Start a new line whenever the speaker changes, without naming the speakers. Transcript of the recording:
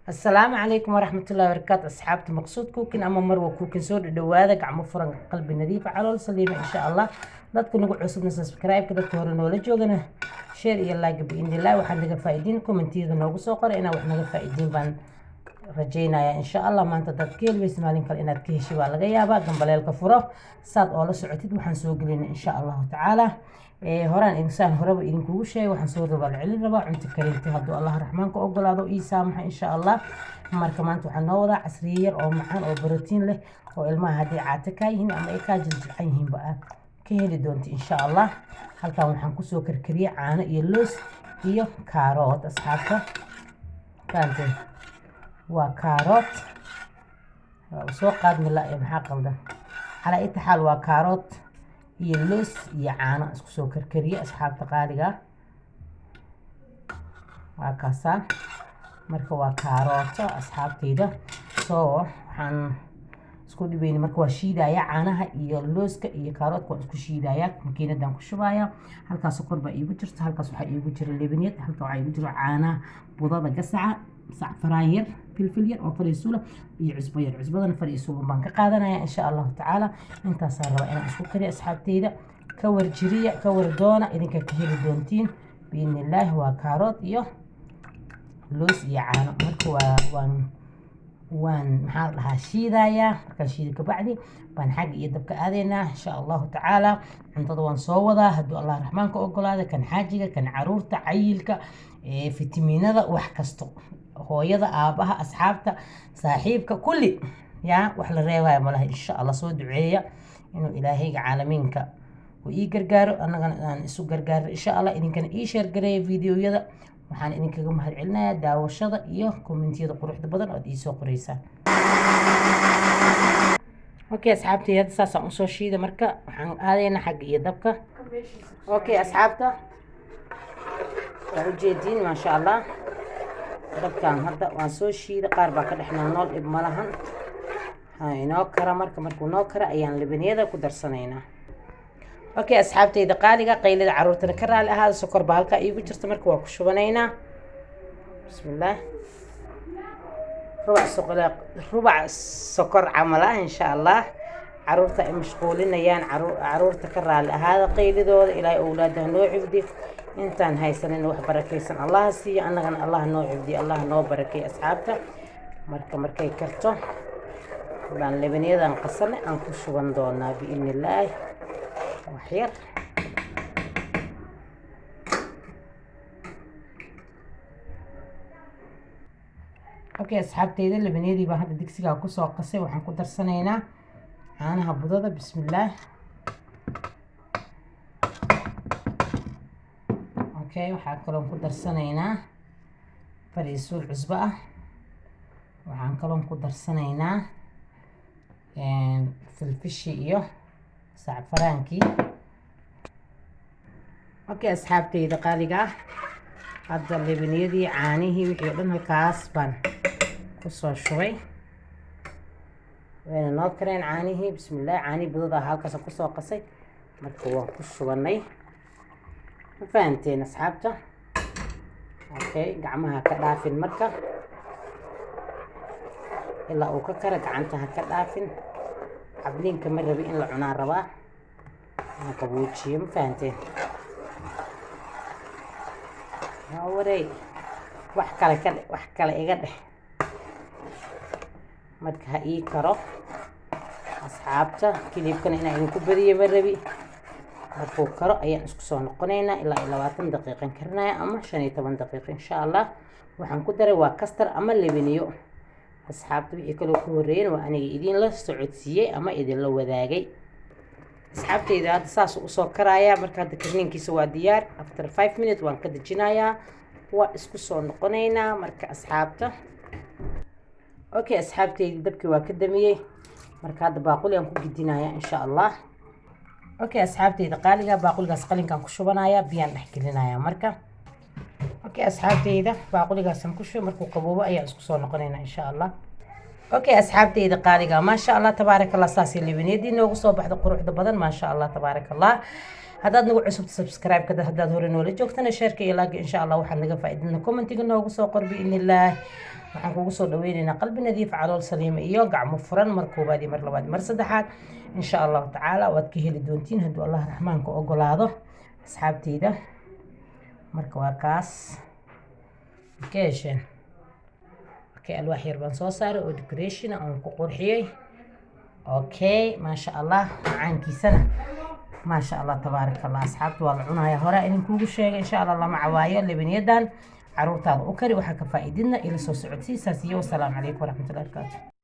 السلام عليكم ورحمة الله وبركاته أصحابتي مقصود كوكين أما مروة كوكين سود دوادا قعمو فرن قلبي نظيف على سليمة إن شاء الله dadku nagu cusubna subscribe ka dadka hore noola joogana share iyo like biin ilaa waxaan naga faa'iidin comment-yada noogu soo qoray inaan wax naga faa'iidin baan rajaynayaa insha Allah maanta dad keelweys maalin kale inaad ka hesho waa laga yaabaa gambaleelka furo saad oo la socotid waxaan soo gelinaa insha Allah taala horaan insaan horeba idinkugu sheegay waxaan soo rogal celin rabaa cunto karinta hadduu Allah raxmaanka ogolaado ii saamaxa insha Allah marka maanta waxaan noo wadaa casriye yar oo macaan oo borotiin leh oo ilmaha haddii caata ka yihiin ama ay ka jiljican yihiin ba كهلي دونت إن شاء الله هل كان وحنكو سو كركرية عانة يلوس iyo كاروت أصحابك كانت وكاروت وسو قاد من لا محاقل ده على أي حال وكاروت يلوس عانة سو كركرية أصحابك قالقة وكاسا مركو وكاروت أصحابك ده سو حن isku dhibayna marka waa shiidaya caanaha iyo looska iyo kaaroodka waa isku shiidaya makiinadan ku shubaya halkaas sokor baa iigu jirta halkaas waxa iigu jira lebaniyad halka waxa iigu jira caanaha budada gasaca sacfaraan yar filfil yar oo fariisuula iyo cusbo yar cusbadan fariisuula baan ka qaadanaya insha Allah taala intaas aan rabaa inaan isku kariyo asxaabteyda ka warjiriya ka wardoona idinka ka heli doontiin biidnillah waa kaarood iyo loos iyo caano marka وان محل لها شيدايا marka shiid ka bacdi baan xaq iyo dabka aadeyna insha Allah taala cuntada waan soo wadaa haduu Allah raxmaanka ogolaado kan xaajiga kan caruurta cayilka fitamiinada wax kasto hooyada aabaha asxaabta saaxiibka kulli ya wax la reebayo malaha insha Allah soo duceeya inuu ilaahayga caalamiinka uu ii gargaaro annagana aan isu gargaaro insha Allah idinkana ii share gareeyo fiidiyoyada waxaan idinkaga mahad celinayaa daawashada iyo comment-yada quruxda badan oo ii soo qoraysaan okay asxaabtay hadda saasaan u soo shiida marka waxaan aadaynaa xagga iyo dabka okay asxaabta waa u jeediin ma sha Allah dabkan hadda waan soo shiida qaar baa ka dhexnaa nool ib malahan ha inoo kara markuu noo kara ayaan lebaniyada ku darsanaynaa اوكي اصحابتي دقالقه قيلده عرورتنا كرال هذا سكر بالكا ايغو جرت marka waa ku shubanayna bismillah rubac sokor camala insha Allah caruurta ay mashquulinayaan caruurta karaal hada qeylidooda ilaa awlaadaha noo cibdi intaan haysanin wax barakeysan Allah siiyo annagana Allah noo cibdi Allah noo barakeey asxaabta markay karto baan lebaniyadan qasanay aan ku shuban doonaa biidnillah وحير اوكي اصحابتي اللي بنيدي بقى هذا دكسيغا كسو قسي waxaan ku darsanaynaa caanaha budada bismillaah اوكي waxaan kaloo ku darsanaynaa fariisuul cusbo ah waxaan kaloo ku darsanaynaa filfishi iyo سعفرانكي اوكي اصحابتي دقالقه هذا اللبنيدي عانيه وحي دن halkaas baan ku soo shubay weena noo kareen caanihi bismillaah caani budada halkaas ku soo qasay marka waan ku shubanay ma fahanteen asxaabta okay gacmaha ka dhaafin marka ilaa uu ka kara gacantaha ka dhaafin عبلين كمان ربي إن العنار ربا أنا كبوتشي مفهمتين يا وري وحكلا كده وحكلا إيجاد مدك هاي كرو أصحابته كده يمكن إن عينكم بدي بربي مرفوع كرو أي نسكسون قنينا إلا 20 دقيقة كرنا أما شني 8 دقيقة إن شاء الله وحنقدر وكستر أما اللي بنيو أصحابتي وحي كلو كورين وأنا إيدين لا سعودية أما إيدين لو wadaagay أصحابتي إذا هذا ساس وصو كرايا مركا دكرنين كيسو ديار after 5 minutes وان كدجنايا واسكو سو نقونينا مركا أصحابته أوكي أصحابتي دبكي وكدمية مركا هذا باقول ينكو جدينايا إن شاء الله أوكي أصحابتي دقالقة باقول قاسقلين كان كشوبنايا بيان نحكي لنايا مركا اوكي اصحابتي ده باقولي قاسم كشو مركو قبوبه ايا اسكو سو نقونينا ان شاء الله اوكي اصحابتي ده قالقه ما شاء الله تبارك الله ساسي اللي بنيدي نوغو سو بخده قروحده بدن ما شاء الله تبارك الله هذا نوع عصب سبسكرايب كده هذا هوري نولي جوجتنا شيركي لايك ان شاء الله waxaan naga faa'iidina commentiga noogu soo qor bi in illah waxaan kugu soo dhaweynaynaa qalbi nadiif calool saliima iyo gacmo furan mar koowaad iyo mar labaad mar saddexaad insha allahu tacaala waad ka heli doontiin hadduu allah raxmaanka ogolaado asxaabteyda marka waa kaas ka hesheen markay alwaax yar baan soo saaray oo decoration aan ku qurxiyey okay maasha allah macaankiisana maasha allah tabaaraka allah asxaabta waa la cunayaa hore idinkuugu sheegay insha allah lama cawaayo lebaniyadan caruurtaada u kari waxaa ka faa'iididna ila soo socodsii saas iyo wasalaamu calaykum waraxmatullahi wabarakaatu